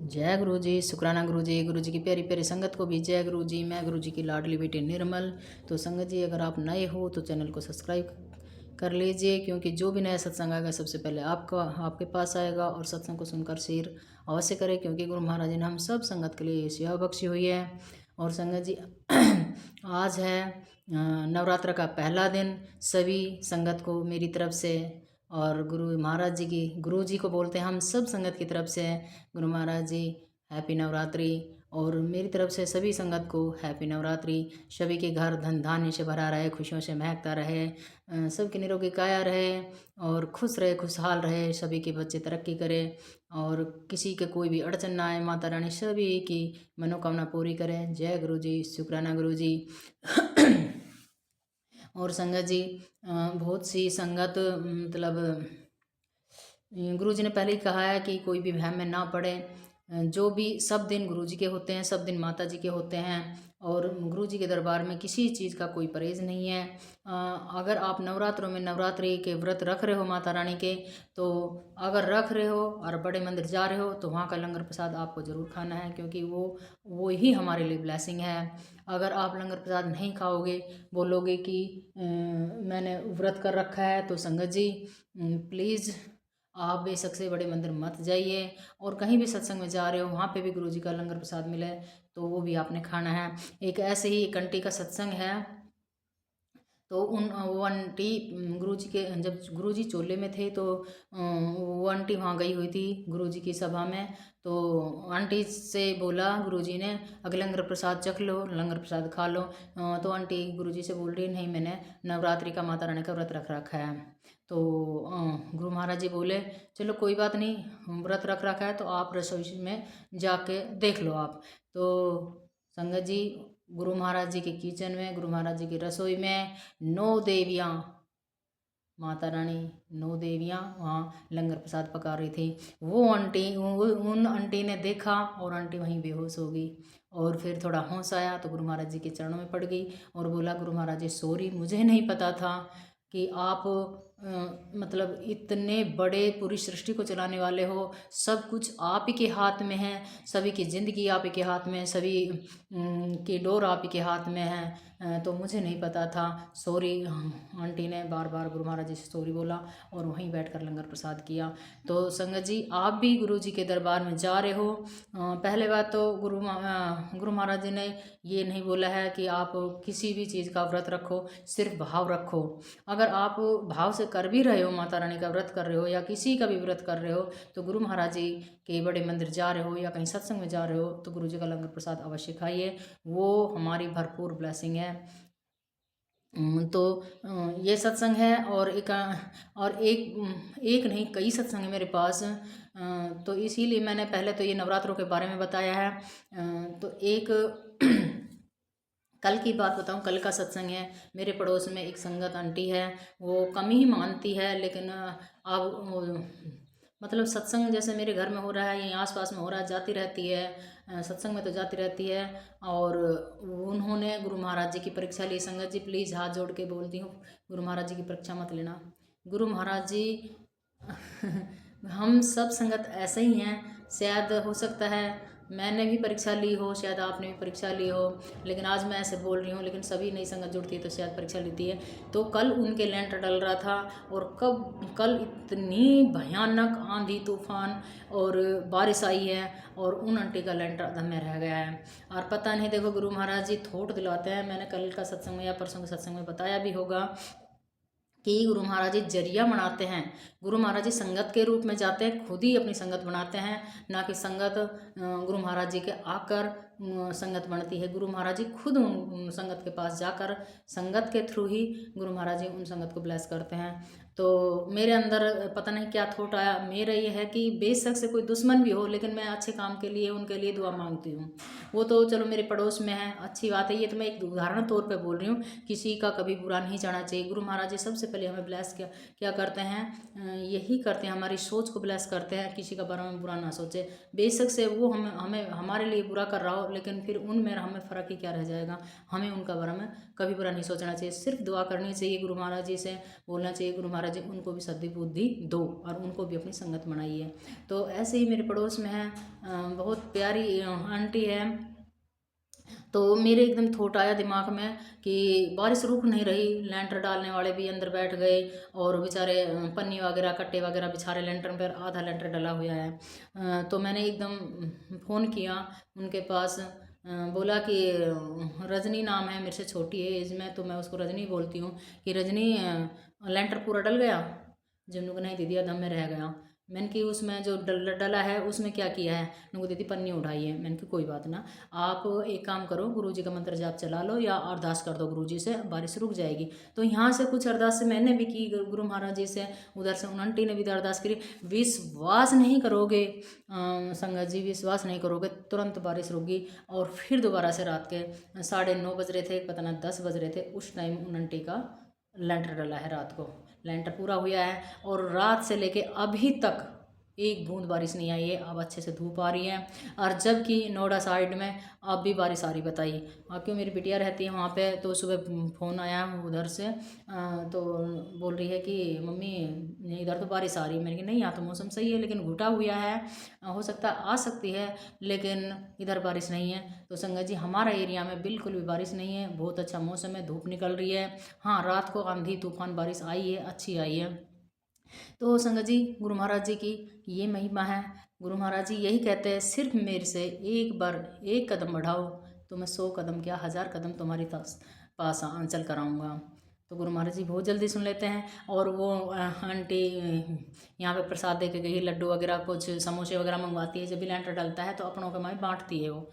जय गुरु जी, शुक्राना गुरु जी की प्यारी प्यारी संगत को भी जय गुरु जी। मैं गुरु जी की लाडली बेटी निर्मल। तो संगत जी, अगर आप नए हो तो चैनल को सब्सक्राइब कर लीजिए, क्योंकि जो भी नया सत्संग आएगा सबसे पहले आपके पास आएगा। और सत्संग को सुनकर शेयर अवश्य करें, क्योंकि गुरु महाराज ने हम सब संगत के लिए सेवा बख्शी हुई है। और संगत जी आज है नवरात्र का पहला दिन। सभी संगत को मेरी तरफ से और गुरु जी को बोलते हैं हम सब संगत की तरफ से गुरु महाराज जी हैप्पी नवरात्रि। और मेरी तरफ से सभी संगत को हैप्पी नवरात्रि। सभी के घर धन धान्य से भरा रहे, खुशियों से महकता रहे, सबकी निरोगी काया रहे और खुश रहे, खुशहाल रहे, सभी के बच्चे तरक्की करें और किसी के कोई भी अड़चन ना आए। माता रानी सभी की मनोकामना पूरी करें। जय गुरु जी, शुक्राना गुरु जी। और संगत जी, बहुत सी संगत मतलब गुरु जी ने पहले ही कहा है कि कोई भी वहम में ना पड़े। जो भी सब दिन गुरु जी के होते हैं, सब दिन माता जी के होते हैं और गुरु जी के दरबार में किसी चीज़ का कोई परहेज नहीं है। अगर आप नवरात्रों में नवरात्रि के व्रत रख रहे हो माता रानी के, तो अगर रख रहे हो और बड़े मंदिर जा रहे हो तो वहाँ का लंगर प्रसाद आपको ज़रूर खाना है, क्योंकि वो ही हमारे लिए ब्लेसिंग है। अगर आप लंगर प्रसाद नहीं खाओगे, बोलोगे कि मैंने व्रत कर रखा है, तो संगत जी प्लीज़ आप बेशक से बड़े मंदिर मत जाइए। और कहीं भी सत्संग में जा रहे हो, वहाँ पे भी गुरु जी का लंगर प्रसाद मिले तो वो भी आपने खाना है। एक ऐसे ही एक आंटी का सत्संग है, तो वो आंटी गुरु जी के जब गुरु जी चोले में थे तो वो आंटी वहाँ गई हुई थी गुरु जी की सभा में। तो आंटी से बोला गुरु जी ने, अगर लंगर प्रसाद चख लो, लंगर प्रसाद खा लो। तो आंटी गुरु जी से बोल रही, नहीं मैंने नवरात्रि का माता रानी का व्रत रख रखा है। तो गुरु महाराज जी बोले, चलो कोई बात नहीं, व्रत रख रखा है तो आप रसोई में जाके देख लो आप। तो संगत जी, गुरु महाराज जी के किचन में, गुरु महाराज जी की रसोई में 9 देवियाँ, माता रानी 9 देवियाँ वहाँ लंगर प्रसाद पका रही थी। वो आंटी उन आंटी ने देखा और आंटी वहीं बेहोश हो गई। और फिर थोड़ा होश आया तो गुरु महाराज जी के चरणों में पड़ गई और बोला, गुरु महाराज जी सॉरी, मुझे नहीं पता था कि आप मतलब इतने बड़े पूरी सृष्टि को चलाने वाले हो। सब कुछ आप ही के हाथ में है, सभी की ज़िंदगी आप ही के हाथ में है, सभी की डोर आप ही के हाथ में है। तो मुझे नहीं पता था, सॉरी। आंटी ने बार बार गुरु महाराज जी से सॉरी बोला और वहीं बैठकर लंगर प्रसाद किया। तो संगत जी, आप भी गुरु जी के दरबार में जा रहे हो, पहले बात तो गुरु महाराज जी ने ये नहीं बोला है कि आप किसी भी चीज़ का व्रत रखो, सिर्फ भाव रखो। अगर आप भाव से कर भी रहे हो, माता रानी का व्रत कर रहे हो या किसी का भी व्रत कर रहे हो, तो गुरु महाराज जी के बड़े मंदिर जा रहे हो या कहीं सत्संग में जा रहे हो, तो गुरु जी का लंगर प्रसाद अवश्य खाइए, वो हमारी भरपूर ब्लेसिंग है। तो ये सत्संग है और एक नहीं, कई सत्संग है मेरे पास। तो इसीलिए मैंने पहले तो ये नवरात्रों के बारे में बताया है। तो एक कल की बात बताऊं, कल का सत्संग है। मेरे पड़ोस में एक संगत आंटी है, वो कम ही मानती है, लेकिन अब मतलब सत्संग जैसे मेरे घर में हो रहा है, यहीं आसपास में हो रहा है, जाती रहती है, सत्संग में तो जाती रहती है। और उन्होंने गुरु महाराज जी की परीक्षा ली। संगत जी प्लीज़ हाथ जोड़ के बोलती हूँ, गुरु महाराज जी की परीक्षा मत लेना। गुरु महाराज जी हम सब संगत ऐसे ही हैं, शायद हो सकता है मैंने भी परीक्षा ली हो, शायद आपने भी परीक्षा ली हो, लेकिन आज मैं ऐसे बोल रही हूँ, लेकिन सभी नई संगत जुड़ती है तो शायद परीक्षा लेती है। तो कल उनके लेंटर डल रहा था और कल इतनी भयानक आंधी तूफान और बारिश आई है और उन आंटी का लेंटर अधम में रह गया है। और पता नहीं, देखो गुरु महाराज जी थोट दिलाते हैं। मैंने कल का सत्संग में या परसों के सत्संग में बताया भी होगा कि गुरु महाराज जी जरिया बनाते हैं। गुरु महाराज जी संगत के रूप में जाते हैं, खुद ही अपनी संगत बनाते हैं, ना कि संगत गुरु महाराज जी के आकर संगत बनती है। गुरु महाराज जी खुद उन संगत के पास जाकर संगत के थ्रू ही गुरु महाराज जी उन संगत को ब्लेस करते हैं। तो मेरे अंदर पता नहीं क्या थॉट आया, मेरा ये है कि बेशक से कोई दुश्मन भी हो, लेकिन मैं अच्छे काम के लिए उनके लिए दुआ मांगती हूँ। वो तो चलो मेरे पड़ोस में है, अच्छी बात है। ये तो मैं एक उदाहरण तौर पे बोल रही हूँ, किसी का कभी बुरा नहीं चाहना चाहिए। गुरु महाराज जी सबसे पहले हमें ब्लेस क्या करते हैं, यही करते हैं, हमारी सोच को ब्लेस करते हैं, किसी का बारे में बुरा ना सोचे। बेशक से वो हमें हमारे लिए बुरा कर रहा हो, बताओ, लेकिन फिर उनमें और हमें फ़र्क ही क्या रह जाएगा। हमें उनका बारे में कभी बुरा नहीं सोचना चाहिए, सिर्फ दुआ करनी चाहिए, गुरु महाराज जी से बोलना चाहिए, गुरु महाराज जी उनको भी सद्दी बुद्धि दो और उनको भी अपनी संगत बनाइए। तो ऐसे ही मेरे पड़ोस में है बहुत प्यारी आंटी है, तो मेरे एकदम थॉट आया दिमाग में कि बारिश रुक नहीं रही, लेंटर डालने वाले भी अंदर बैठ गए और बेचारे पन्नी वगैरह कट्टे वगैरह बिछारे लेंटर पर, आधा लेंटर डला हुआ है। तो मैंने एकदम फ़ोन किया उनके पास, बोला कि रजनी नाम है, मेरे से छोटी है एज में, तो मैं उसको रजनी बोलती हूँ कि रजनी लेंटर पूरा डल गया। जिन्हों को नहीं दीदी दम में रह गया। मैंने कि उसमें जो डला है उसमें क्या किया है, उनको दीदी पन्नी उठाई है। मैंने कि कोई बात ना, आप एक काम करो, गुरुजी का मंत्र जाप चला लो या अरदास कर दो गुरुजी से, बारिश रुक जाएगी। तो यहाँ से कुछ अरदास से मैंने भी की गुरु महाराज जी से, उधर से उन आंटी ने भी अरदास करी। विश्वास नहीं करोगे संगत जी, विश्वास नहीं करोगे, तुरंत बारिश रुक गई। और फिर दोबारा से रात के 9:30 बज रहे थे, पता ना 10 बज रहे थे, उस टाइम उन आंटी का लेंटर डला है। रात को लेंटर पूरा हुआ है और रात से लेके अभी तक एक बूंद बारिश नहीं आई है। अब अच्छे से धूप आ रही है, और जबकि नोएडा साइड में अब भी बारिश आ रही। बताइए आप, क्यों मेरी बिटिया रहती है वहाँ पे, तो सुबह फ़ोन आया उधर से, तो बोल रही है कि मम्मी इधर तो बारिश आ रही है। मैंने कहा नहीं, यहाँ तो मौसम सही है लेकिन घुटा हुआ है, हो सकता आ सकती है, लेकिन इधर बारिश नहीं है। तो संगत जी हमारा एरिया में बिल्कुल भी बारिश नहीं है, बहुत अच्छा मौसम है, धूप निकल रही है। हाँ, रात को आंधी तूफान बारिश आई है, अच्छी आई है। तो संगत जी गुरु महाराज जी की ये महिमा है। गुरु महाराज जी यही कहते हैं, सिर्फ मेरे से एक बार एक कदम बढ़ाओ तो मैं 100 कदम क्या 1000 कदम तुम्हारी पास चल कर आऊँगा। तो गुरु महाराज जी बहुत जल्दी सुन लेते हैं। और वो आंटी यहाँ पे प्रसाद दे के गई, लड्डू वगैरह कुछ समोसे वगैरह मंगवाती है, जब भी लेंटर डलता है तो अपनों के माई बांटती है वो।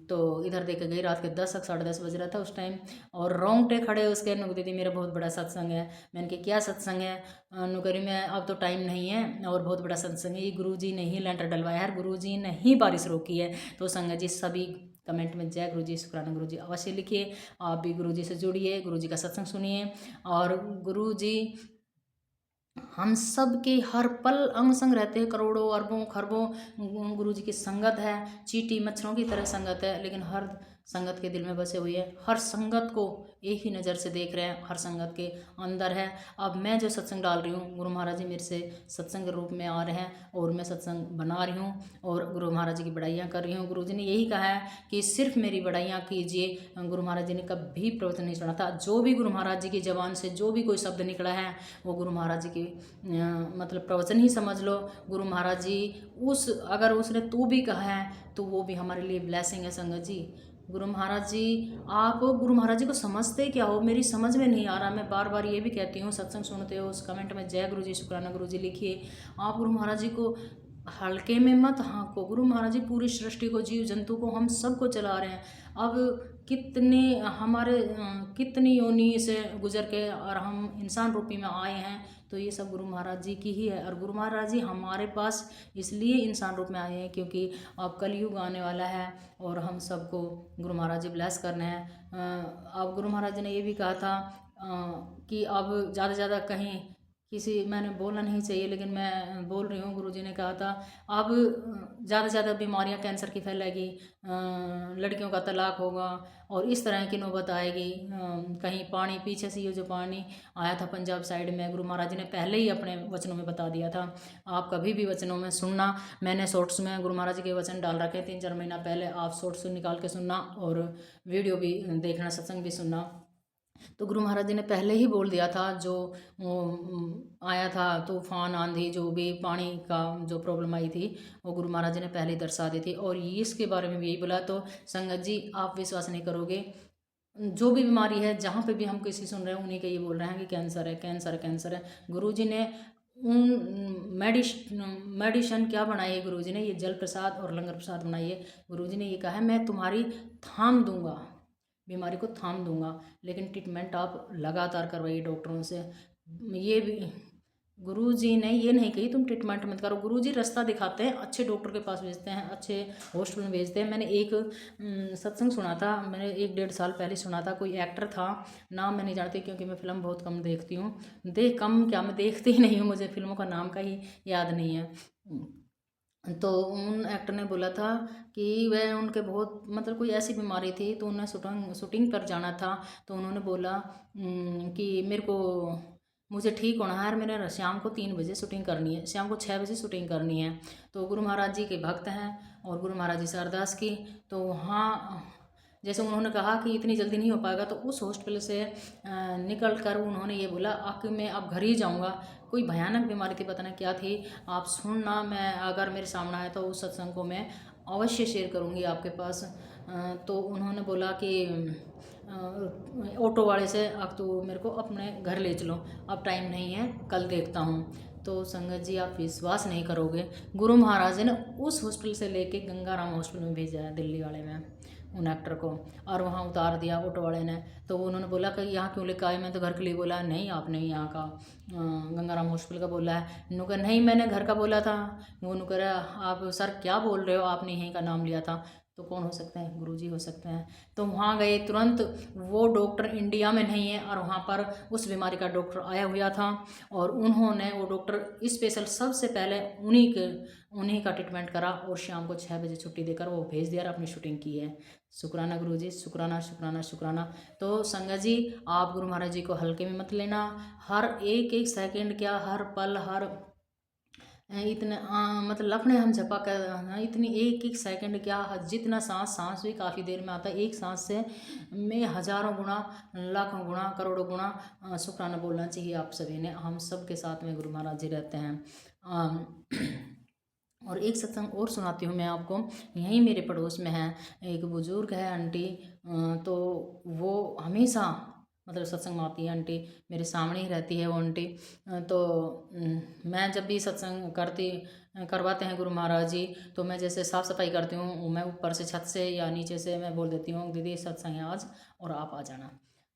तो इधर देखे गई, रात के 10 10:30 बज रहा था उस टाइम, और रोंगटे खड़े उसके। नुक दीदी मेरा बहुत बड़ा सत्संग है। मैंने कहा क्या सत्संग है? नुकरी में अब तो टाइम नहीं है और बहुत बड़ा सत्संग है, ये गुरुजी ने ही लेंटर डलवाया है, गुरुजी ने ही बारिश रोकी है। तो संगत जी सभी कमेंट में जय गुरुजी, शुक्राना गुरुजी अवश्य लिखिए। आप भी गुरुजी से जुड़िए, गुरुजी का सत्संग सुनिए, और गुरुजी हम सब के हर पल अंग संग रहते हैं, करोड़ों अरबों खरबों गुरु जी की संगत है, चींटी मच्छरों की तरह संगत है, लेकिन हर संगत के दिल में बसे हुए है, हर संगत को एक ही नज़र से देख रहे हैं, हर संगत के अंदर है। अब मैं जो सत्संग डाल रही हूँ, गुरु महाराज जी मेरे से सत्संग के रूप में आ रहे हैं और मैं सत्संग बना रही हूँ और गुरु महाराज जी की बड़ाइयाँ कर रही हूँ। गुरु जी ने यही कहा है कि सिर्फ मेरी बड़ाइयाँ कीजिए। गुरु महाराज जी ने कभी प्रवचन नहीं सुना था। जो भी गुरु महाराज जी की जबान से जो भी कोई शब्द निकला है वो गुरु महाराज जी की मतलब प्रवचन ही समझ लो। गुरु महाराज जी अगर उसने तू भी कहा है तो वो भी हमारे लिए ब्लेसिंग है। संगत जी गुरु महाराज जी, आप गुरु महाराज जी को समझते क्या हो? मेरी समझ में नहीं आ रहा। मैं बार बार ये भी कहती हूँ, सत्संग सुनते हो उस कमेंट में जय गुरु जी, शुक्राना गुरु जी लिखिए। आप गुरु महाराज जी को हल्के में मत हाँको। गुरु महाराज जी पूरी सृष्टि को, जीव जंतु को, हम सबको चला रहे हैं। अब कितनी योनि से गुजर के और हम इंसान रूपी में आए हैं, तो ये सब गुरु महाराज जी की ही है। और गुरु महाराज जी हमारे पास इसलिए इंसान रूप में आए हैं क्योंकि अब कलयुग आने वाला है और हम सबको गुरु महाराज जी ब्लेस करने हैं। अब गुरु महाराज जी ने ये भी कहा था कि अब ज़्यादा से ज़्यादा कहीं मैंने बोलना नहीं चाहिए लेकिन मैं बोल रही हूँ। गुरुजी ने कहा था अब ज़्यादा से ज़्यादा बीमारियाँ कैंसर की फैलेगी, लड़कियों का तलाक होगा और इस तरह की नौबत आएगी। कहीं पानी पीछे से ये जो पानी आया था पंजाब साइड में, गुरु महाराज जी ने पहले ही अपने वचनों में बता दिया था। आप कभी भी वचनों में सुनना, मैंने शॉर्ट्स में गुरु महाराज जी के वचन डाल रखे 3-4 महीना पहले, आप शॉर्ट्स निकाल के सुनना और वीडियो भी देखना, सत्संग भी सुनना। तो गुरु महाराज जी ने पहले ही बोल दिया था, जो आया था तूफान आंधी, जो भी पानी का जो प्रॉब्लम आई थी वो गुरु महाराज जी ने पहले ही दर्शा दी थी और इसके बारे में भी यही बोला। तो संगत जी आप विश्वास नहीं करोगे, जो भी बीमारी है जहाँ पे भी हम किसी सुन रहे हैं उन्हीं के ये बोल रहे हैं कि कैंसर है, कैंसर है, कैंसर है। गुरु जी ने मेडिशन क्या बनाई है? गुरु जी ने ये जल प्रसाद और लंगर प्रसाद बनाई है। गुरु जी ने ये कहा है मैं तुम्हारी थाम दूंगा, बीमारी को थाम दूंगा, लेकिन ट्रीटमेंट आप लगातार करवाइए डॉक्टरों से। ये भी गुरुजी ने ये नहीं कही तुम ट्रीटमेंट मत करो। गुरुजी रास्ता दिखाते हैं, अच्छे डॉक्टर के पास भेजते हैं, अच्छे हॉस्पिटल में भेजते हैं। मैंने एक सत्संग सुना था, मैंने 1-1.5 साल पहले सुना था। कोई एक्टर था, नाम मैं नहीं जानती क्योंकि मैं फ़िल्म बहुत कम देखती हूँ। मैं देखती ही नहीं हूँ, मुझे फिल्मों का नाम का ही याद नहीं है। तो उन एक्टर ने बोला था कि वह उनके बहुत मतलब कोई ऐसी बीमारी थी, तो उन्हें शूटिंग पर जाना था। तो उन्होंने बोला कि मेरे को मुझे ठीक होना है और मेरे शाम को 3 बजे शूटिंग करनी है, शाम को 6 बजे शूटिंग करनी है। तो गुरु महाराज जी के भक्त हैं और गुरु महाराज जी से अरदास की। तो वहाँ जैसे उन्होंने कहा कि इतनी जल्दी नहीं हो पाएगा, तो उस हॉस्पिटल से निकल कर उन्होंने ये बोला कि मैं अब घर ही जाऊंगा। कोई भयानक बीमारी थी, पता नहीं क्या थी, आप सुनना, मैं अगर मेरे सामने आए तो उस सत्संग को मैं अवश्य शेयर करूंगी आपके पास। तो उन्होंने बोला कि ऑटो वाले से अब तो मेरे को अपने घर ले चलो, अब टाइम नहीं है, कल देखता हूँ। तो संगत जी आप विश्वास नहीं करोगे, गुरु महाराज जी ने उस हॉस्पिटल से लेके गंगाराम हॉस्पिटल में भेजा है, दिल्ली वाले में, उन एक्टर को, और वहाँ उतार दिया ऑटो वाले ने। तो उन्होंने बोला कि यहाँ क्यों लेकर आए, मैं तो घर के लिए बोला। नहीं, आपने यहाँ का गंगाराम हॉस्पिटल का बोला है। उन्होंने कहा नहीं, मैंने घर का बोला था। वो उन्होंने कहा आप सर क्या बोल रहे हो, आपने यहीं का नाम लिया था। तो कौन हो सकते हैं, गुरुजी हो सकते हैं। तो वहाँ गए तुरंत, वो डॉक्टर इंडिया में नहीं है और वहाँ पर उस बीमारी का डॉक्टर आया हुआ था, और उन्होंने वो डॉक्टर स्पेशल सबसे पहले उन्हीं का ट्रीटमेंट करा और शाम को 6 बजे छुट्टी देकर वो भेज दिया और अपनी शूटिंग की है। शुक्राना गुरुजी, शुक्राना शुक्राना शुक्राना। तो संगत जी आप गुरु महाराज जी को हल्के में मत लेना। हर एक एक सेकंड क्या, हर पल, हर इतने मतलब लपने हम झपा कर, इतनी एक एक सेकंड क्या, जितना सांस भी काफ़ी देर में आता है। एक सांस से में हजारों गुना, लाखों गुना, करोड़ों गुना शुक्राना बोलना चाहिए आप सभी ने। हम सब के साथ में गुरु महाराज जी रहते हैं। और एक सत्संग और सुनाती हूँ मैं आपको, यहीं मेरे पड़ोस में है, एक बुजुर्ग है आंटी, तो वो हमेशा मतलब सत्संग में आती है आंटी, मेरे सामने ही रहती है वो आंटी। तो मैं जब भी सत्संग करवाते हैं गुरु महाराज जी, तो मैं जैसे साफ़ सफाई करती हूँ, मैं ऊपर से छत से या नीचे से मैं बोल देती हूँ दीदी सत्संग है आज और आप आ जाना।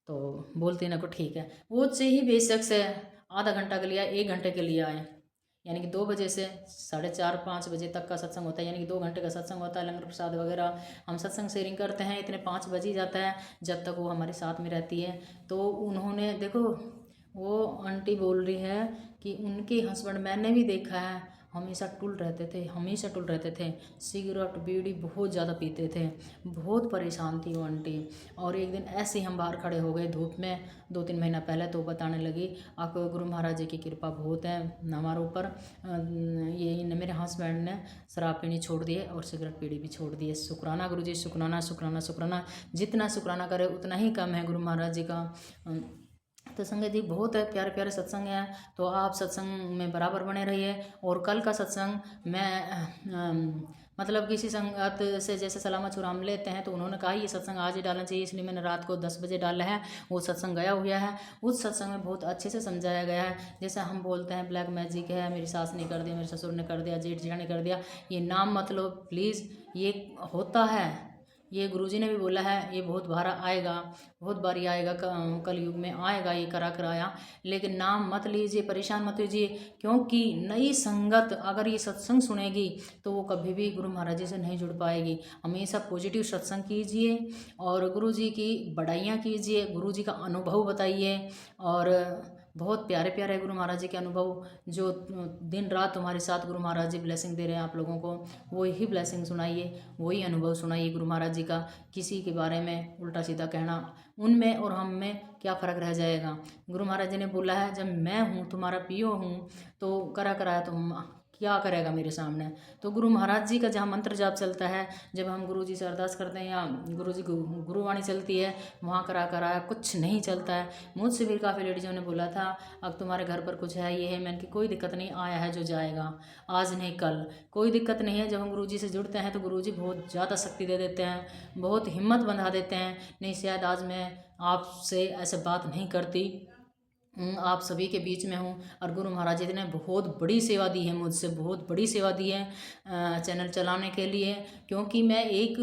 तो बोलती ना को ठीक है, वो से ही बेशक से आधा घंटा के लिए आए, 1 घंटे के लिए आए, यानी कि 2 बजे से 4:30-5 बजे तक का सत्संग होता है, यानी कि 2 घंटे का सत्संग होता है। लंगर प्रसाद वगैरह हम सत्संग शेयरिंग करते हैं, इतने 5 बज ही जाता है जब तक वो हमारे साथ में रहती है। तो उन्होंने देखो, वो आंटी बोल रही है कि उनके हस्बैंड, मैंने भी देखा है, हमेशा टुल रहते थे, हमेशा टुल रहते थे, सिगरेट बीड़ी बहुत ज़्यादा पीते थे, बहुत परेशान थी वो आंटी। और एक दिन ऐसे ही हम बाहर खड़े हो गए धूप में 2-3 महीना पहले, तो बताने लगी आपको गुरु महाराज जी की कृपा बहुत है हमारे ऊपर, ये मेरे हस्बैंड ने शराब पीनी छोड़ दी है और सिगरेट पीड़ी भी छोड़ दी है। शुक्राना गुरु जी, शुक्राना शुक्राना शुक्राना, जितना शुक्राना करे उतना ही कम है गुरु महाराज जी का। तो संगत जी बहुत है प्यारे प्यारे सत्संग हैं, तो आप सत्संग में बराबर बने रहिए। और कल का सत्संग मैं मतलब किसी संगत से जैसे सलामा चुराम लेते हैं, तो उन्होंने कहा ये सत्संग आज ही डालना चाहिए, इसलिए मैंने रात को 10 बजे डाला है। वो सत्संग गया हुआ है, उस सत्संग में बहुत अच्छे से समझाया गया है। जैसे हम बोलते हैं ब्लैक मैजिक है, मेरी सास ने कर दिया, मेरे ससुर ने कर दिया, जेठ जेठा ने कर दिया, ये नाम मत लो प्लीज़, ये होता है, ये गुरुजी ने भी बोला है, ये बहुत बार आएगा, बहुत बारी आएगा, कलयुग में आएगा, ये करा कराया, लेकिन नाम मत लीजिए, परेशान मत लीजिए, क्योंकि नई संगत अगर ये सत्संग सुनेगी तो वो कभी भी गुरु महाराज जी से नहीं जुड़ पाएगी। हमेशा पॉजिटिव सत्संग कीजिए और गुरुजी की बढ़ाइयाँ कीजिए, गुरुजी का अनुभव बताइए। और बहुत प्यारे प्यारे गुरु महाराज जी के अनुभव, जो दिन रात तुम्हारे साथ गुरु महाराज जी ब्लेसिंग दे रहे हैं आप लोगों को, वही ब्लेसिंग सुनाइए, वही अनुभव सुनाइए गुरु महाराज जी का। किसी के बारे में उल्टा सीधा कहना, उनमें और हम में क्या फ़र्क रह जाएगा। गुरु महाराज जी ने बोला है जब मैं हूँ तुम्हारा पियो हूँ, तो करा कराया तुम क्या करेगा मेरे सामने। तो गुरु महाराज जी का जहाँ मंत्र जाप चलता है, जब हम गुरु जी से अरदास करते हैं या गुरु जी गुरुवाणी चलती है, वहाँ करा कराया कुछ नहीं चलता है। मुझसे भी काफ़ी लेडीज़ों ने बोला था अब तुम्हारे घर पर कुछ है, ये है, मैंने कि कोई दिक्कत नहीं, आया है जो जाएगा, आज नहीं कल, कोई दिक्कत नहीं है। जब हम गुरु जी से जुड़ते हैं तो गुरु जी बहुत ज़्यादा शक्ति दे देते हैं, बहुत हिम्मत बंधा देते हैं। नहीं शायद आज मैं आपसे ऐसे बात नहीं करती, आप सभी के बीच में हूँ। और गुरु महाराज जी ने बहुत बड़ी सेवा दी है, मुझसे बहुत बड़ी सेवा दी है चैनल चलाने के लिए, क्योंकि मैं एक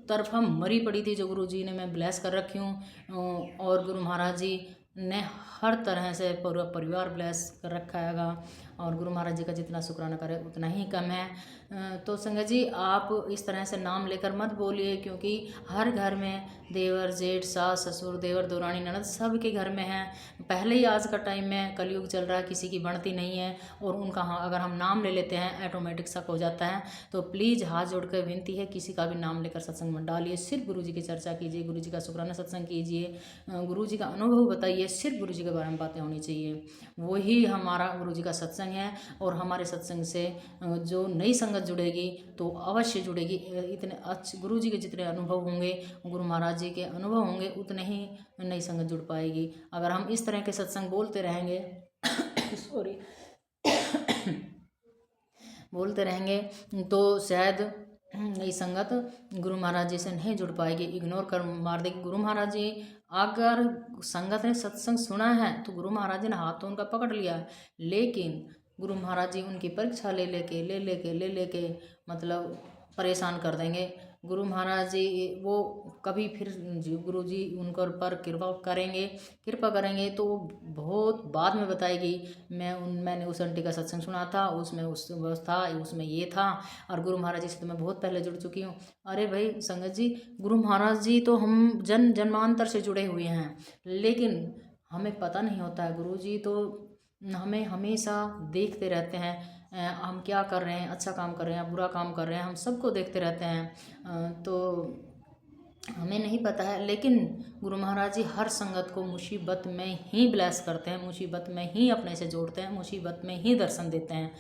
तरफा मरी पड़ी थी, जो गुरु जी ने मैं ब्लेस कर रखी हूँ। और गुरु महाराज जी ने हर तरह से पूरा परिवार ब्लेस कर रखा हैगा। और गुरु महाराज जी का जितना शुक्राना करें उतना ही कम है। तो संगत जी आप इस तरह से नाम लेकर मत बोलिए, क्योंकि हर घर में देवर जेठ सास ससुर देवर दौरानी ननद सबके घर में है। पहले ही आज का टाइम में कलयुग चल रहा है, किसी की बनती नहीं है, और उनका अगर हम नाम ले लेते हैं ऑटोमेटिक शक हो जाता है। तो प्लीज़ हाथ जोड़कर विनती है, किसी का भी नाम लेकर सत्संग मत डालिए। सिर्फ गुरु जी की चर्चा कीजिए, गुरु जी का शुक्राना सत्संग कीजिए, गुरु जी का अनुभव बताइए, सिर्फ गुरु जी के बारे में बातें होनी चाहिए। वही हमारा गुरु जी का सत्संग है। और हमारे सत्संग से जो नई संगत जुड़ेगी तो अवश्य जुड़ेगी। इतने अच्छे गुरु जी के जितने अनुभव होंगे, गुरु महाराज जी के अनुभव होंगे, उतने ही नई संगत जुड़ पाएगी। अगर हम इस तरह के सत्संग बोलते रहेंगे सॉरी बोलते रहेंगे तो शायद नई संगत गुरु महाराज जी से नहीं जुड़ पाएगी, इग्नोर कर मार देगी। गुरु महाराज जी अगर संगत ने सत्संग सुना है तो गुरु महाराज जी ने हाथ तो उनका पकड़ लिया है, लेकिन गुरु महाराज जी उनकी परीक्षा ले लेके मतलब परेशान कर देंगे। गुरु महाराज जी वो कभी फिर गुरु जी उन पर कृपा करेंगे तो बहुत बाद में बताएगी, मैंने उस आंटी का सत्संग सुना था, उसमें उसमें ये था, और गुरु महाराज जी से तो मैं बहुत पहले जुड़ चुकी हूँ। अरे भाई संगत जी, गुरु महाराज जी तो हम जन्मांतर से जुड़े हुए हैं, लेकिन हमें पता नहीं होता है। गुरु जी तो हमें हमेशा देखते रहते हैं, हम क्या कर रहे हैं, अच्छा काम कर रहे हैं, बुरा काम कर रहे हैं, हम सबको देखते रहते हैं। तो हमें नहीं पता है, लेकिन गुरु महाराज जी हर संगत को मुसीबत में ही ब्लेस करते हैं, मुसीबत में ही अपने से जोड़ते हैं, मुसीबत में ही दर्शन देते हैं।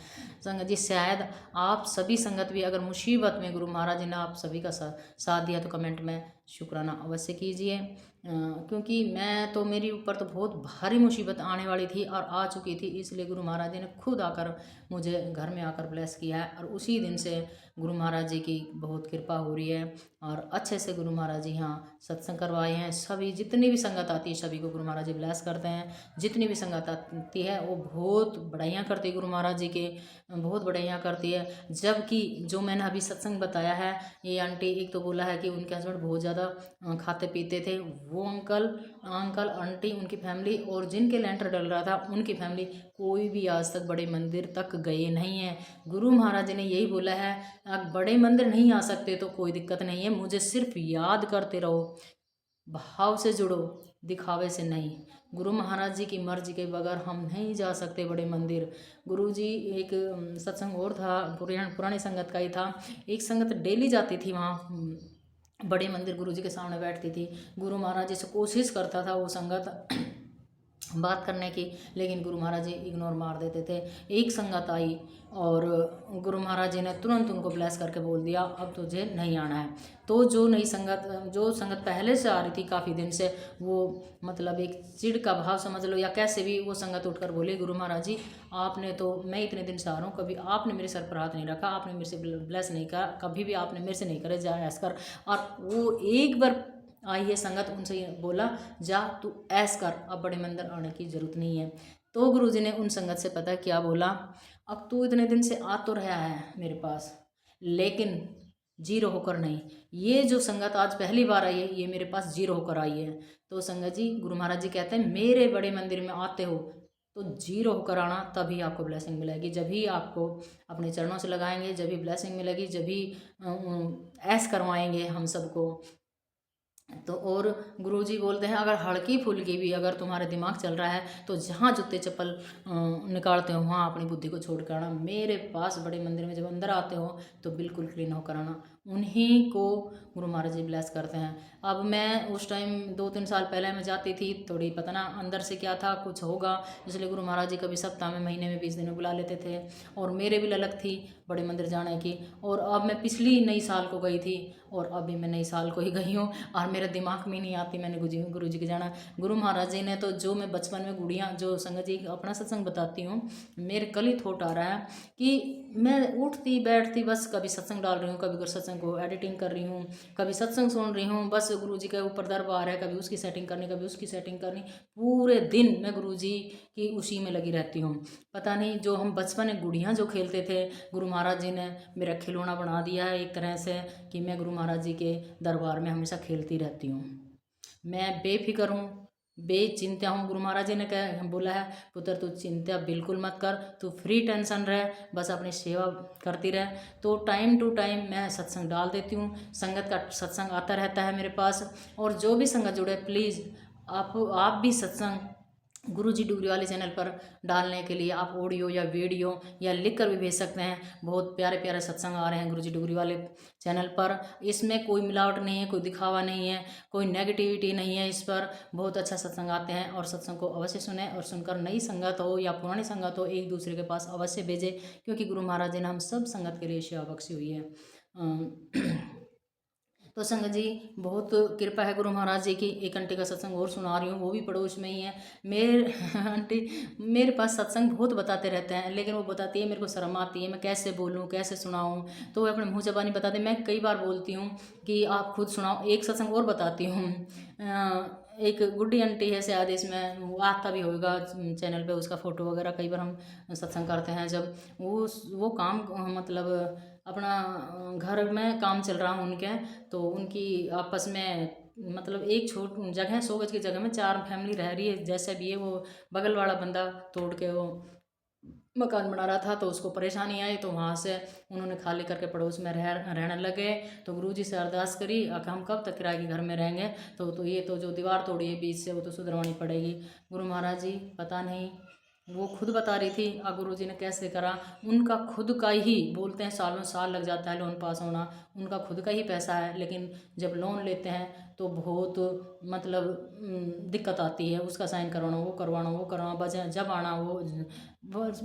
संगत जी शायद आप सभी संगत भी अगर मुसीबत में गुरु महाराज जी ने आप सभी का साथ दिया तो कमेंट में शुक्राना अवश्य कीजिए। क्योंकि मैं तो मेरी ऊपर तो बहुत भारी मुसीबत आने वाली थी और आ चुकी थी, इसलिए गुरु महाराज जी ने खुद आकर मुझे घर में आकर ब्लेस किया है, और उसी दिन से गुरु महाराज जी की बहुत कृपा हो रही है। और अच्छे से गुरु महाराज जी यहाँ सत्संग करवाए हैं। सभी जितनी भी संगत आती है सभी को गुरु महाराज जी ब्लेस करते हैं। जितनी भी संगत आती है वो बहुत बढ़िया करती है, गुरु महाराज जी के बहुत बढ़िया करती है। जबकि जो मैंने अभी सत्संग बताया है, ये आंटी एक तो बोला है कि उनके हस्बैंड बहुत ज़्यादा खाते पीते थे, वो अंकल आंटी उनकी फैमिली और जिनके लेंटर डल रहा था उनकी फैमिली कोई भी आज तक बड़े मंदिर तक गए नहीं हैं। गुरु महाराज जी ने यही बोला है, आप बड़े मंदिर नहीं आ सकते तो कोई दिक्कत नहीं है, मुझे सिर्फ याद करते रहो, भाव से जुड़ो, दिखावे से नहीं। गुरु महाराज जी की मर्जी के बगैर हम नहीं जा सकते बड़े मंदिर। गुरु जी एक सत्संग और था, पुरानी संगत का ही था, एक संगत डेली जाती थी वहाँ बड़े मंदिर, गुरु जी के सामने बैठती थी। गुरु महाराज जी से कोशिश करता था वो संगत बात करने की, लेकिन गुरु महाराज जी इग्नोर मार देते थे। एक संगत आई और गुरु महाराज जी ने तुरंत उनको ब्लेस करके बोल दिया अब तुझे नहीं आना है। तो जो संगत पहले से आ रही थी काफ़ी दिन से, वो मतलब एक चिढ़ का भाव समझ लो या कैसे भी, वो संगत उठकर बोली गुरु महाराज जी आपने तो, मैं इतने दिन से आ रहा हूँ, कभी आपने मेरे सर पर हाथ नहीं रखा, आपने मेरे से ब्लेस नहीं करा, कभी भी आपने मेरे से नहीं करे जा ऐस कर। और वो एक बार आई है संगत, उनसे बोला जा तू ऐस कर, अब बड़े मंदिर आने की जरूरत नहीं है। तो गुरुजी ने उन संगत से पता क्या बोला, अब तू इतने दिन से आ तो रहा है मेरे पास, लेकिन जीरो होकर नहीं। ये जो संगत आज पहली बार आई है ये मेरे पास जीरो होकर आई है। तो संगत जी गुरु महाराज जी कहते हैं मेरे बड़े मंदिर में आते हो तो जीरो होकर आना, तभी आपको ब्लेसिंग मिलेगी। जब भी आपको अपने चरणों से लगाएंगे जब भी ब्लेसिंग मिलेगी, जब भी ऐस करवाएंगे हम सबको। तो और गुरुजी बोलते हैं अगर हल्की फुल्की भी अगर तुम्हारे दिमाग चल रहा है तो जहाँ जूते चप्पल निकालते हो वहाँ अपनी बुद्धि को छोड़ कर आना। मेरे पास बड़े मंदिर में जब अंदर आते हो तो बिल्कुल क्लीन होकर आना। उन्हीं को गुरु महाराज जी ब्लेस करते हैं। अब मैं उस टाइम 2-3 साल पहले मैं जाती थी, थोड़ी पता ना अंदर से क्या था, कुछ होगा, इसलिए गुरु महाराज जी कभी सप्ताह में, महीने में, 20 दिन में बुला लेते थे। और मेरे भी ललक थी बड़े मंदिर जाने की। और अब मैं पिछली नई साल को गई थी और अभी मैं नई साल को ही गई हूँ और मेरे दिमाग में नहीं आती मैंने गुरु जी के जाना। गुरु महाराज जी ने तो जो मैं बचपन में गुड़िया जो संगत जी अपना सत्संग बताती हूँ, मेरे कल ही थॉट आ रहा है कि मैं उठती बैठती बस कभी सत्संग डाल रही हूँ, कभी सत्संग को एडिटिंग कर रही हूँ, कभी सत्संग सुन रही हूँ, बस गुरु जी के ऊपर दरबार है, कभी उसकी सेटिंग करनी, कभी उसकी सेटिंग करनी, पूरे दिन मैं गुरु जी की उसी में लगी रहती हूँ। पता नहीं जो हम बचपन में गुड़ियाँ जो खेलते थे, गुरु महाराज जी ने मेरा खिलौना बना दिया है एक तरह से कि मैं गुरु महाराज जी के दरबार में हमेशा खेलती रहती हूँ। मैं बेफिक्र हूँ, बेचिंता हूँ। गुरु महाराज जी ने क्या बोला है, पुत्र तू चिंता बिल्कुल मत कर, तू फ्री टेंशन रह, बस अपनी सेवा करती रह। तो टाइम टू टाइम मैं सत्संग डाल देती हूँ, संगत का सत्संग आता रहता है मेरे पास। और जो भी संगत जुड़े प्लीज़ आप भी सत्संग गुरुजी डुगरी वाले चैनल पर डालने के लिए आप ऑडियो या वीडियो या लिख कर भी भेज सकते हैं। बहुत प्यारे प्यारे सत्संग आ रहे हैं गुरुजी डुगरी वाले चैनल पर। इसमें कोई मिलावट नहीं है, कोई दिखावा नहीं है, कोई नेगेटिविटी नहीं है। इस पर बहुत अच्छा सत्संग आते हैं और सत्संग को अवश्य सुने और सुनकर नई संगत हो या पुरानी संगत हो एक दूसरे के पास अवश्य भेजे, क्योंकि गुरु महाराज जी ने हम सब संगत के लिए सेवा बख्शी हुई है। तो संगत जी बहुत कृपा है गुरु महाराज जी की। एक आंटी का सत्संग और सुना रही हूँ, वो भी पड़ोस में ही है। मेरे आंटी मेरे पास सत्संग बहुत बताते रहते हैं, लेकिन वो बताती है मेरे को शर्म आती है, मैं कैसे बोलूँ कैसे सुनाऊँ। तो वो अपने मुँह ज़बानी बताते, मैं कई बार बोलती हूँ कि आप खुद सुनाओ। एक सत्संग और बताती हूँ, एक गुड्डी आंटी है शायद, इसमें वो आता भी होगा चैनल पे, उसका फ़ोटो वगैरह कई बार हम सत्संग करते हैं जब वो काम मतलब अपना घर में काम चल रहा उनके, तो उनकी आपस में मतलब एक छोट जगह 100 गज की जगह में 4 फैमिली रह रही है, जैसे भी है। वो बगल वाला बंदा तोड़ के वो मकान बना रहा था, तो उसको परेशानी आई, तो वहाँ से उन्होंने खाली करके पड़ोस में रहने लगे। तो गुरुजी से अरदास करी कि हम कब तक किराए के घर में रहेंगे, तो ये तो जो दीवार तोड़ी है बीच से, वो तो सुधरवानी पड़ेगी। गुरु महाराज जी पता नहीं, वो खुद बता रही थी गुरु जी ने कैसे करा। उनका खुद का ही, बोलते हैं सालों साल लग जाता है लोन पास होना, उनका खुद का ही पैसा है, लेकिन जब लोन लेते हैं तो बहुत मतलब दिक्कत आती है। उसका साइन करवाना, वो करवाना, बजाय जब आना वो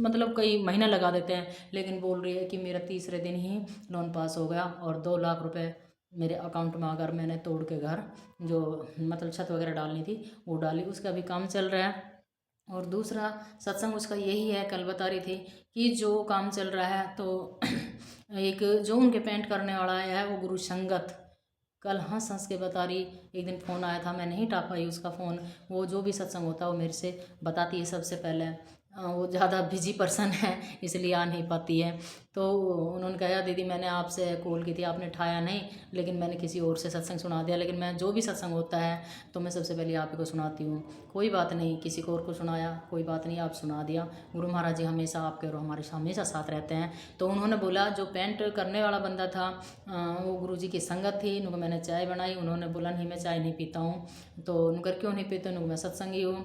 मतलब कई महीना लगा देते हैं। लेकिन बोल रही है कि मेरा तीसरे दिन ही लोन पास हो गया और 2 लाख रुपए मेरे अकाउंट में। अगर मैंने तोड़ के घर जो मतलब छत वगैरह डालनी थी वो डाली, उसका भी काम चल रहा है। और दूसरा सत्संग उसका यही है, कल बता रही थी कि जो काम चल रहा है, तो एक जो उनके पेंट करने वाला है वो गुरु संगत, कल हंस हंस के बता रही। एक दिन फ़ोन आया था, मैं नहीं उठा पाई उसका फ़ोन। वो जो भी सत्संग होता है वो मेरे से बताती है सबसे पहले। वो ज़्यादा बिजी पर्सन है इसलिए आ नहीं पाती है। तो उन्होंने कहा दीदी मैंने आपसे कॉल की थी, आपने उठाया नहीं, लेकिन मैंने किसी और से सत्संग सुना दिया। लेकिन मैं जो भी सत्संग होता है तो मैं सबसे पहले आप ही को सुनाती हूँ। कोई बात नहीं, किसी को और को सुनाया कोई बात नहीं, आप सुना दिया। गुरु महाराज जी हमेशा आपके और हमारे हमेशा साथ रहते हैं। तो उन्होंने बोला जो पेंट करने वाला बंदा था वो गुरु जी की संगत थी। उनको मैंने चाय बनाई, उन्होंने बोला नहीं मैं चाय नहीं पीता हूँ। तो उनका क्यों नहीं पीते, उनको मैं सत्संगी हूँ।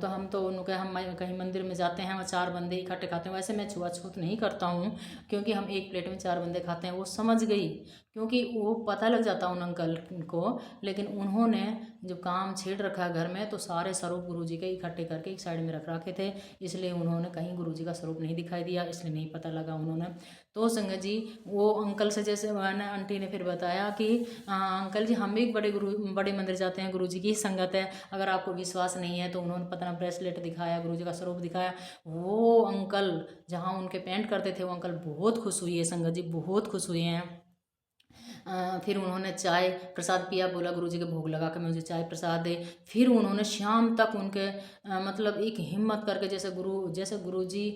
तो हम तो उनके हम कहीं मंदिर में जाते हैं, वहाँ 4 बंदे इकट्ठे खाते हैं। वैसे मैं छुआछूत नहीं करता हूँ, क्योंकि हम एक प्लेट में 4 बंदे खाते हैं। वो समझ गई, क्योंकि वो पता लग जाता उन अंकल को। लेकिन उन्होंने जो काम छेड़ रखा है घर में, तो सारे स्वरूप गुरुजी के इकट्ठे करके एक साइड में रख रखे थे, इसलिए उन्होंने कहीं गुरुजी का स्वरूप नहीं दिखाई दिया, इसलिए नहीं पता लगा उन्होंने। तो संगत जी वो अंकल से जैसे मैंने आंटी ने फिर बताया कि अंकल जी हम भी एक बड़े मंदिर जाते हैं, गुरुजी की संगत है, अगर आपको विश्वास नहीं है। तो उन्होंने पता ना ब्रेसलेट दिखाया, गुरुजी का स्वरूप दिखाया। वो अंकल जहाँ उनके पेंट करते थे, वो अंकल बहुत खुश हुई है संगत जी, बहुत खुश हुए हैं। फिर उन्होंने चाय प्रसाद पिया, बोला गुरुजी के भोग लगा के मुझे चाय प्रसाद दे। फिर उन्होंने शाम तक उनके मतलब एक हिम्मत करके, जैसे गुरुजी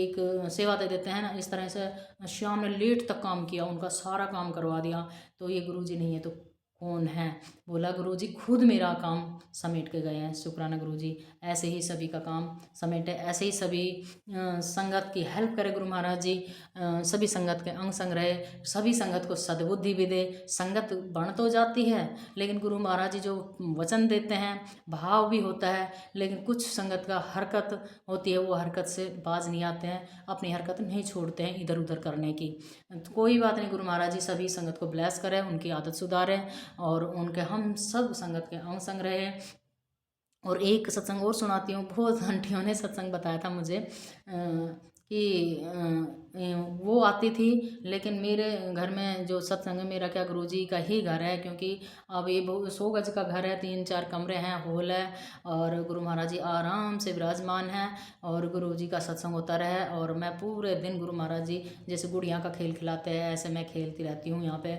एक सेवा दे देते हैं ना, इस तरह से शाम ने लेट तक काम किया, उनका सारा काम करवा दिया। तो ये गुरुजी नहीं है तो कौन है। बोला गुरुजी खुद मेरा काम समेट के गए हैं, शुक्राना गुरुजी। ऐसे ही सभी का काम समेटे, ऐसे ही सभी संगत की हेल्प करे गुरु महाराज जी। सभी संगत के अंग संग रहे, सभी संगत को सद्बुद्धि भी दे। संगत बन तो जाती है, लेकिन गुरु महाराज जी जो वचन देते हैं भाव भी होता है, लेकिन कुछ संगत का हरकत होती है, वो हरकत से बाज नहीं आते हैं, अपनी हरकत नहीं छोड़ते हैं इधर उधर करने की। तो कोई बात नहीं, गुरु महाराज जी सभी संगत को ब्लेस करें, उनकी आदत सुधारें और उनके हम सब संगत के अंग संग रहे। और एक सत्संग और सुनाती हूँ, बहुत आंटियों ने सत्संग बताया था मुझे कि वो आती थी, लेकिन मेरे घर में जो सत्संग है मेरा क्या गुरुजी का ही घर है, क्योंकि अब ये 100 गज का घर है, 3-4 कमरे हैं, हॉल है, और गुरु महाराज जी आराम से विराजमान हैं और गुरुजी का सत्संग होता रहे। और मैं पूरे दिन गुरु महाराज जी जैसे गुड़िया का खेल खिलाते हैं, ऐसे मैं खेलती रहती हूँ यहाँ पे।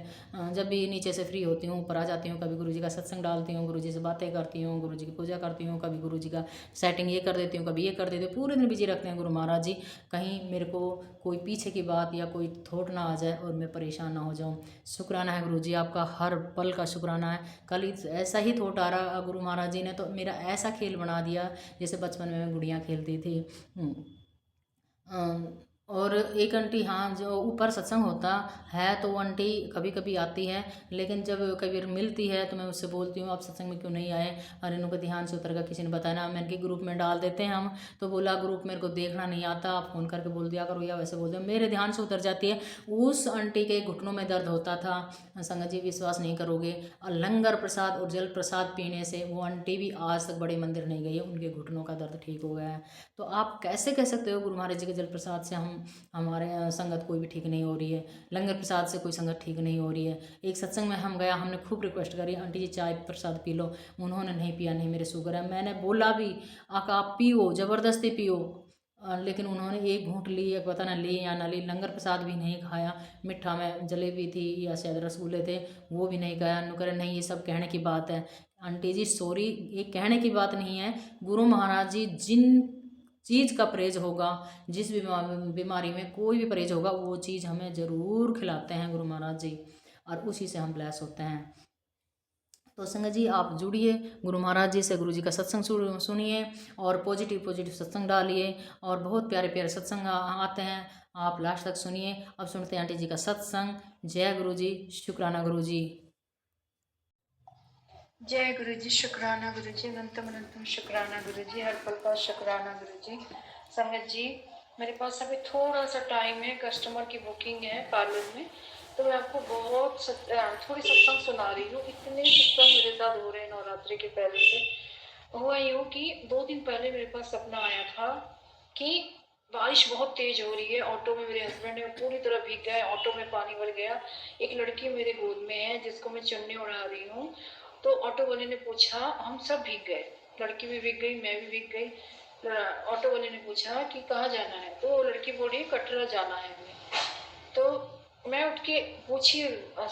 जब भी नीचे से फ्री होती हूँ ऊपर आ जाती हूँ, कभी गुरुजी का सत्संग डालती हूँ, गुरुजी से बातें करती हूँ, गुरुजी की पूजा करती हूँ, कभी गुरुजी का सेटिंग ये कर देती हूँ, कभी ये कर देती हूँ। पूरे दिन बिजी रखते हैं गुरु महाराज जी। कहीं मेरे को कोई पीछे की बात या कोई थॉट ना आ जाए और मैं परेशान ना हो जाऊँ। शुक्राना है गुरुजी, आपका हर पल का शुक्राना है। कल ऐसा ही थॉट आ रहा गुरु महाराज जी ने तो मेरा ऐसा खेल बना दिया जैसे बचपन में मैं गुड़ियाँ खेलती थी। और एक आंटी, हाँ, जो ऊपर सत्संग होता है तो वो आंटी कभी कभी आती है, लेकिन जब कभी मिलती है तो मैं उससे बोलती हूँ आप सत्संग में क्यों नहीं आए। अरे इनको ध्यान से उतर का किसी ने बताया ना, मैंने कि ग्रुप में डाल देते हैं हम, तो बोला ग्रुप मेरे को देखना नहीं आता, आप फ़ोन करके बोल दिया करो या वैसे बोल दिया, मेरे ध्यान से उतर जाती है। उस आंटी के घुटनों में दर्द होता था, संगत जी विश्वास नहीं करोगे, और लंगर प्रसाद और जल प्रसाद पीने से वो आंटी भी आज तक बड़े मंदिर नहीं गई है, उनके घुटनों का दर्द ठीक हो गया है। तो आप कैसे कह सकते हो गुरु महाराज जी के जल प्रसाद से हमारे संगत कोई भी ठीक नहीं हो रही है, लंगर प्रसाद से कोई संगत ठीक नहीं हो रही है। एक सत्संग में हम गया, हमने खूब रिक्वेस्ट करी आंटी जी चाय प्रसाद पी लो, उन्होंने नहीं पिया, नहीं मेरे शुगर है। मैंने बोला भी आप पियो, ज़बरदस्ती पियो, लेकिन उन्होंने एक घूंट ली, एक पता ना ली या ना ली, लंगर प्रसाद भी नहीं खाया। मिठा में जलेबी थी या शायद रसगुल्ले थे, वो भी नहीं खाया। नु करे नहीं, ये सब कहने की बात है। आंटी जी सॉरी, ये कहने की बात नहीं है। गुरु महाराज जी जिन चीज़ का परहेज होगा, जिस बीमारी में कोई भी परहेज होगा, वो चीज़ हमें ज़रूर खिलाते हैं गुरु महाराज जी, और उसी से हम ब्लेस होते हैं। तो संगत जी आप जुड़िए गुरु महाराज जी से, गुरु जी का सत्संग सुनिए और पॉजिटिव पॉजिटिव सत्संग डालिए, और बहुत प्यारे प्यारे सत्संग आते हैं, आप लास्ट तक सुनिए। अब सुनते हैं आंटी जी का सत्संग। जय गुरु जी, शुक्राना गुरु जी। जय गुरु जी, शुक्राना गुरु जी, अनंतम अनंतम शुक्राना गुरु जी, हर पल का शुक्राना गुरु जी। संगत जी मेरे पास अभी थोड़ा सा टाइम है, कस्टमर की बुकिंग है पार्लर में, तो मैं आपको थोड़ी सत्संग सुना रही हूँ। इतने सत्संग मेरे साथ हो रहे हैं नवरात्रि के पहले से। हुआ यूँ कि 2 दिन पहले मेरे पास सपना आया था कि बारिश बहुत तेज हो रही है, ऑटो में मेरे हस्बैंड है पूरी तरह भीग गए, ऑटो में पानी भर गया, एक लड़की मेरे गोद में है जिसको मैं चुन्नी उड़ा रही हूँ। तो ऑटो वाले ने पूछा, हम सब भीग गए, लड़की भी भीग गई, मैं भी भीग गई। ऑटो वाले ने पूछा कि कहाँ जाना है, तो लड़की बोली कटरा जाना है हमें। तो मैं उठ के पूछी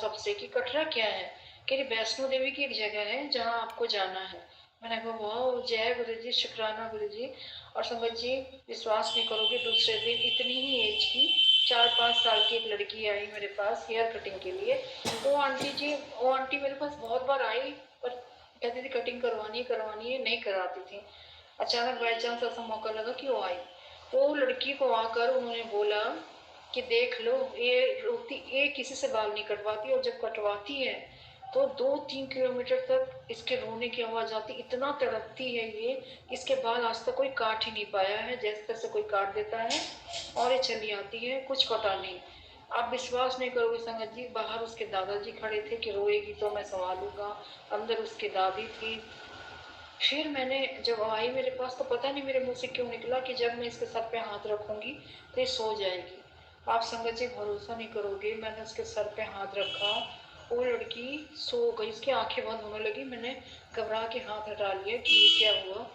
सबसे कि कटरा क्या है, कह रही वैष्णो देवी की एक जगह है जहाँ आपको जाना है। मैंने कहा वाह, जय गुरु जी, शुक्राना गुरु जी। और संगत जी विश्वास नहीं करोगे, दूसरे दिन इतनी ही एज की 4-5 साल की एक लड़की आई मेरे पास हेयर कटिंग के लिए। वो आंटी मेरे पास बहुत बार आई, पर कहती थी कटिंग करवानी है, नहीं कराती थी। अचानक बाई चांस ऐसा मौका लगा कि वो आई। वो लड़की को आकर उन्होंने बोला कि देख लो, ये किसी से बाल नहीं कटवाती, और जब कटवाती है तो 2-3 किलोमीटर तक इसके रोने की आवाज आती, इतना तड़पती है ये, इसके बाल आज तक कोई काट ही नहीं पाया है, जैसे तैसे कोई काट देता है और ये चली आती है, कुछ पता नहीं। आप विश्वास नहीं करोगे संगत जी, बाहर उसके दादाजी खड़े थे कि रोएगी तो मैं संभालूंगा, अंदर उसकी दादी थी। फिर मैंने जब आई मेरे पास तो पता नहीं मेरे मुंह से क्यों निकला कि जब मैं इसके सर पे हाथ रखूंगी तो ये सो जाएगी। आप संगत जी भरोसा नहीं करोगे, मैंने उसके सर पे हाथ रखा, वो लड़की सो गई, उसकी आंखें बंद होने लगी। मैंने घबरा के हाथ हटा लिया कि ये क्या हुआ,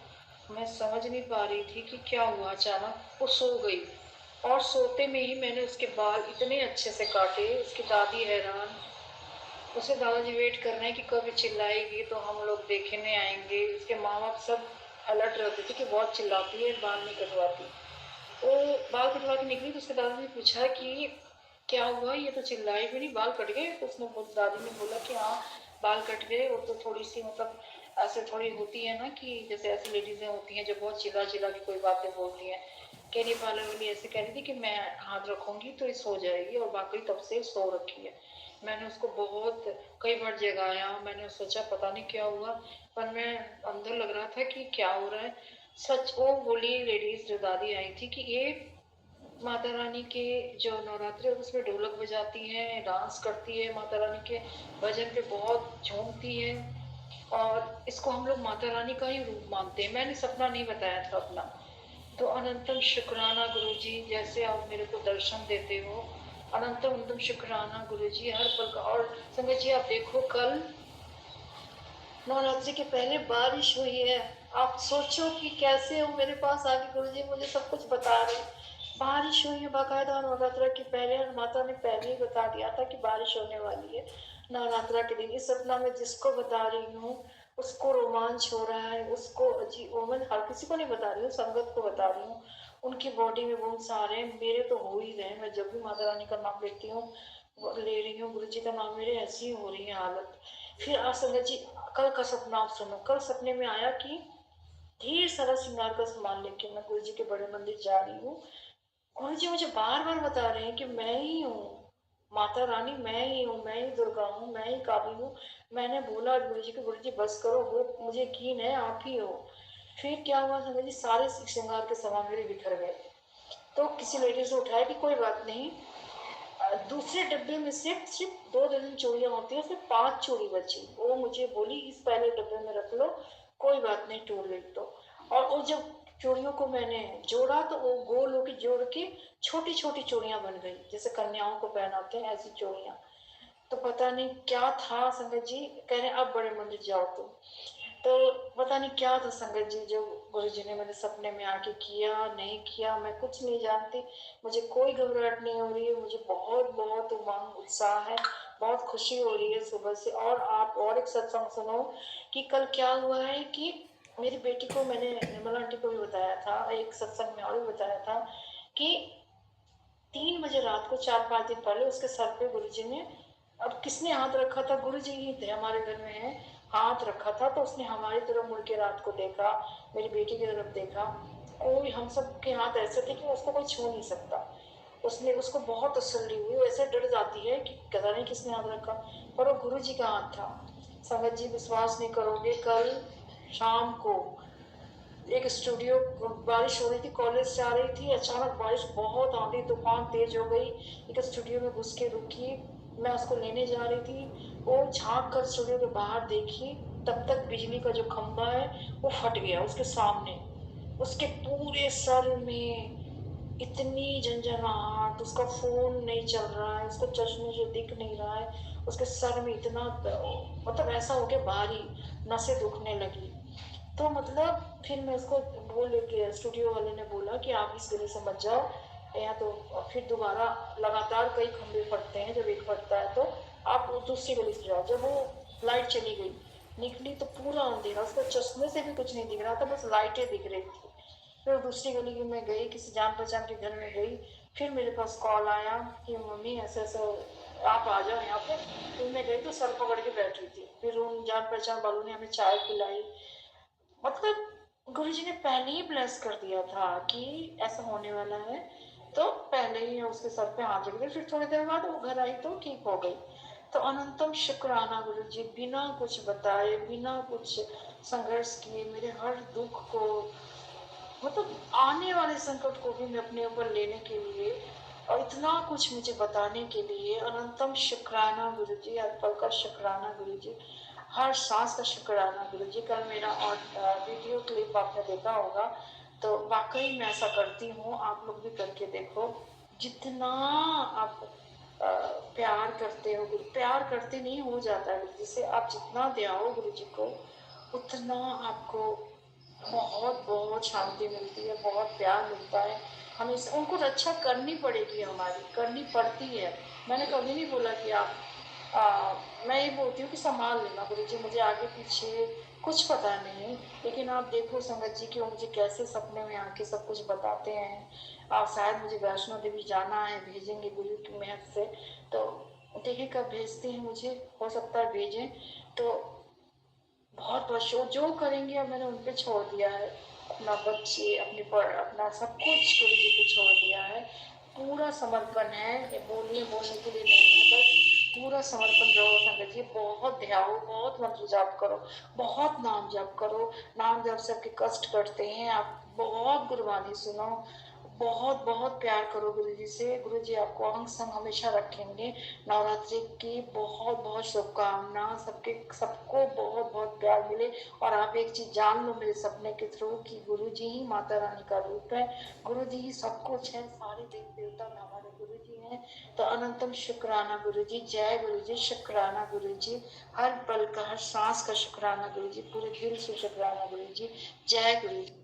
मैं समझ नहीं पा रही थी कि क्या हुआ। अचानक वो सो गई, और सोते में ही मैंने उसके बाल इतने अच्छे से काटे। उसकी दादी हैरान, उसके दादाजी वेट कर रहे हैं कि कभी चिल्लाएगी तो हम लोग देखने आएंगे। उसके माँ बाप सब अलर्ट रहते थे कि बहुत चिल्लाती है, बाल नहीं कटवाती। वो बाल कटवा के निकली तो उसके दादाजी ने पूछा कि क्या हुआ, ये तो चिल्लाई भी नहीं, बाल कट गए। तो उसने दादी ने बोला कि हाँ बाल कट गए, वो तो थोड़ी सी मतलब ऐसे थोड़ी होती है ना कि जैसे ऐसी लेडीजें होती हैं जो बहुत चिल्ला चिल्ला के कोई बातें बोलती हैं। कह रही पार्लर वाली ऐसे कह रही थी कि मैं हाथ रखूंगी तो ये सो जाएगी, और बाकी तब से सो रखी है। मैंने उसको बहुत कई बार जगाया, मैंने सोचा पता नहीं क्या हुआ, पर मैं अंदर लग रहा था कि क्या हो रहा है। सच वो बोली लेडीज जो दादी आई थी कि ये माता रानी के जो नवरात्रि उसमें ढोलक बजाती है, डांस करती है, माता रानी के भजन पे बहुत झूमती है, और इसको हम लोग माता रानी का ही रूप मानते हैं। मैंने सपना नहीं बताया था अपना। तो अनंतम शुक्राना गुरु जी, जैसे आप मेरे को दर्शन देते हो, अनंतम अनंतम शुक्राना गुरु जी, हर पल का। और संगत जी आप देखो, कल नवरात्रि के पहले बारिश हुई है। आप सोचो कि कैसे वो मेरे पास आके गुरु जी मुझे सब कुछ बता रहे। बारिश हुई है बाकायदा नवरात्रि के पहले, और माता ने पहले ही बता दिया था कि बारिश होने वाली है नवरात्रा के दिन। इस सपना में जिसको बता रही हूँ उसको रोमांच हो रहा है, उसको जी ओमन हर किसी को नहीं बता रही हूँ, संगत को बता रही हूँ, उनकी बॉडी में बहुत सारे, मेरे तो हो ही रहे। मैं जब भी माता रानी का नाम लेती हूँ, ले रही हूँ गुरु जी का नाम, मेरे ऐसी हो रही है हालत। फिर आज संगत जी, कल का सपना आप सुनो। कल सपने में आया कि ढेर सारा श्रृंगार का सामान लेके मैं गुरु जी के बड़े मंदिर जा रही हूँ। गुरु जी मुझे बार बार बता रहे हैं कि मैं ही हूँ माता रानी, मैं ही हूँ, मैं ही दुर्गा हूँ, मैं ही काली हूँ। मैंने बोला गुरु जी को, गुरु जी बस करो, वो मुझे यकीन है आप ही हो। फिर क्या हुआ संगत जी, सारे श्रृंगार के सामान मेरे बिखर गए। तो किसी लेडीज ने उठाया कि कोई बात नहीं, दूसरे डब्बे में से सिर्फ 2 दर्जन चूड़ियां होती है, उसमें 5 चूड़ी बची। वो मुझे बोली इस पहले डब्बे में रख लो, कोई बात नहीं, टूट गई तो। और वो जब चूड़ियों को मैंने जोड़ा तो वो गोल होके जोड़ के छोटी छोटी चूड़ियां बन गई, जैसे कन्याओं को पहनाते हैं ऐसी चूड़ियां। तो पता नहीं क्या था संगत जी, कह रहे अब बड़े मंदिर जाओ तुम। तो पता नहीं क्या था संगत जी जो गुरु जी ने मेरे सपने में आके किया नहीं किया, मैं कुछ नहीं जानती। मुझे कोई घबराहट नहीं हो रही है, मुझे बहुत बहुत उमंग उत्साह है, बहुत खुशी हो रही है सुबह से। और आप और एक सत्संग सुनो कि कल क्या हुआ है कि मेरी बेटी को, मैंने निर्मला आंटी को भी बताया था, एक सत्संग में और भी बताया था कि 3 बजे रात को, 4-5 दिन पहले, उसके सर पे गुरुजी ने, अब किसने हाथ रखा था, गुरुजी ही थे हमारे घर में है, हाथ रखा था। तो उसने हमारी तरफ मुड़ के रात को देखा, मेरी बेटी की तरफ देखा। कोई, हम सब के हाथ ऐसे थे कि उसको कोई छू नहीं सकता। उसने, उसको बहुत तसल्ली हुई, वो ऐसे डर जाती है कि पता नहीं किसने हाथ रखा, पर वो गुरु जी का हाथ था। संगत जी विश्वास नहीं करोगे, कल शाम को एक स्टूडियो, बारिश हो रही थी, कॉलेज से आ रही थी, अचानक बारिश, बहुत आंधी तूफान तेज हो गई, एक स्टूडियो में घुस के रुकी। मैं उसको लेने जा रही थी, वो झांक कर स्टूडियो के बाहर देखी, तब तक बिजली का जो खंभा है वो फट गया उसके सामने। उसके पूरे सर में इतनी झंझनाहट, उसका फोन नहीं चल रहा है, उसको चश्मे से दिख नहीं रहा है, उसके सर में इतना, मतलब ऐसा हो गया भारी, नसें दुखने लगी। तो मतलब फिर मैं उसको बोल के, स्टूडियो वाले ने बोला कि आप इस गली से मत जाओ, यहाँ तो फिर दोबारा लगातार कई खंभे फटते हैं, जब एक फटता है तो आप दूसरी गली से जाओ। जब वो लाइट चली गई, निकली तो पूरा अंधेरा, उसको चश्मे से भी कुछ नहीं दिख रहा था, बस लाइटें दिख रही थी। फिर दूसरी गली में मैं गई, किसी जान पहचान के घर में गई। फिर मेरे पास कॉल आया कि मम्मी ऐसे ऐसे, आप आ जाओ यहाँ पे। फिर मैं गई तो सर पकड़ के बैठी थी। फिर उन जान पहचान वालों ने हमें चाय पिलाई। मतलब गुरुजी ने पहले ही ब्लेस कर दिया था कि ऐसा होने वाला है, तो पहले ही उसके सर पे हाथ रख दिया। फिर थोड़ी देर बाद वो घर आई तो ठीक हो गई। तो अनंतम शुक्राना गुरुजी, बिना कुछ बताए, बिना कुछ संघर्ष किए, मेरे हर दुख को, मतलब आने वाले संकट को भी मैं अपने ऊपर लेने के लिए, और इतना कुछ मुझे बताने के लिए, अनंतम शुक्राना गुरुजी, हर पल का शुक्राना गुरुजी, हर सांस का शुक्राना गुरुजी। कल मेरा और वीडियो क्लिप आपने देखा होगा, तो वाकई मैं ऐसा करती हूँ, आप लोग भी करके देखो। जितना आप प्यार करते हो, प्यार करते नहीं हो जाता है गुरु जी से, आप जितना दयाओ गुरु जी को, उतना आपको बहुत बहुत शांति मिलती है, बहुत प्यार मिलता है। हमें उनको रक्षा करनी पड़ेगी, हमारी करनी पड़ती है। मैंने कभी नहीं बोला कि आप मैं ये बोलती हूँ कि संभाल लेना गुरु जी, मुझे आगे पीछे कुछ पता नहीं, लेकिन आप देखो संगत जी कि वो मुझे कैसे सपने में आके सब कुछ बताते हैं। शायद मुझे वैष्णो देवी जाना है, भेजेंगे गुरु की मेहर से, तो देखिए कब भेजते हैं मुझे, हो सकता है भेजें। तो बहुत बहुत जो करेंगे अब मैंने उन पे छोड़ दिया है, अपना बच्चे, अपने पर अपना सब कुछ गुरु जी पे छोड़ दिया है। पूरा समर्पण है, ये बोलने बोलने के लिए नहीं है, बस पूरा समर्पण रहो संगत जी। बहुत ध्याओ, बहुत मंत्र जाप करो, बहुत नाम जाप करो। नाम जाप से आपके कष्ट कटते हैं। आप बहुत गुरबानी सुनो, बहुत बहुत प्यार करो गुरु जी से। गुरु जी आपको अंग संग हमेशा रखेंगे। नवरात्रि की बहुत बहुत शुभकामना, सबके सबको बहुत बहुत प्यार मिले। और आप एक चीज जान लो मेरे सपने के थ्रू कि गुरु जी ही माता रानी का रूप है, गुरु जी ही सब कुछ है, सारे देवी देवता हमारे गुरु जी हैं। तो अनंतम शुक्राना गुरु जी, जय गुरु जी, शुक्राना गुरु जी, हर पल का, हर सांस का शुक्राना गुरु जी, पूरे दिल से शुक्राना गुरु जी, जय गुरु जी।